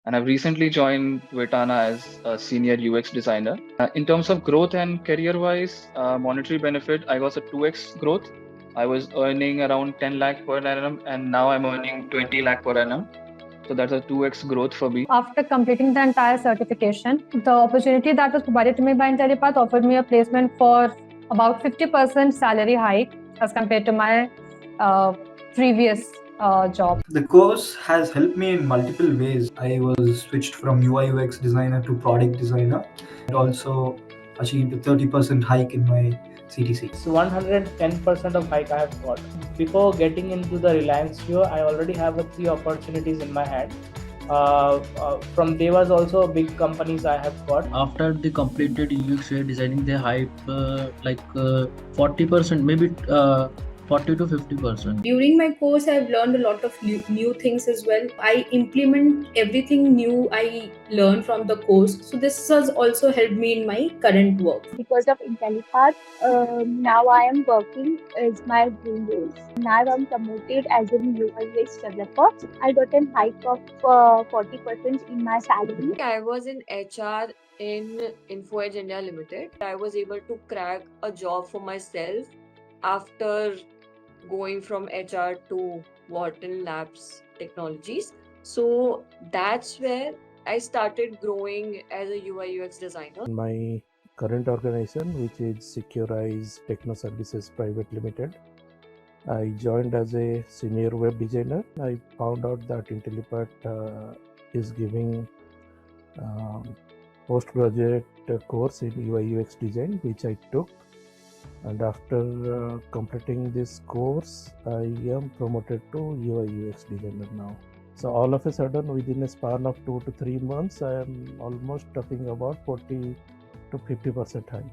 and I've recently joined Vitana as a senior UX designer. In terms of growth and career-wise, monetary benefit, I got a 2x growth. I was earning around 10 lakh per annum, and now I'm earning 20 lakh per annum. So that's a 2x growth for me. After completing the entire certification, the opportunity that was provided to me by Intellipaat offered me a placement for about 50% salary hike as compared to my previous job. The course has helped me in multiple ways. I was switched from UI UX designer to product designer. It also achieved a 30% hike in my CTC. It's 110% of hike I have got. Before getting into the Reliance Geo, I already have 3 opportunities in my hand. From Devas also big companies I have got. After the completed UX designing, they hype 40%, maybe 40 to 50%. During my course, I've learned a lot of new things as well. I implement everything new I learned from the course. So this has also helped me in my current work. Because of Intellipaat, now I am working as my dream roles. Now I'm promoted as a UI/UX developer. I got a hike of 40% in my salary. I was in HR in Info Edge India Limited. I was able to crack a job for myself after going from HR to Wharton Labs Technologies. So that's where I started growing as a UI UX designer. My current organization, which is Securize Techno Services Private Limited, I joined as a senior web designer. I found out that Intellipaat is giving postgraduate course in UI UX design, which I took. And after completing this course, I am promoted to UI UX designer now. So all of a sudden, within a span of 2 to 3 months, I am almost talking about 40 to 50% hike.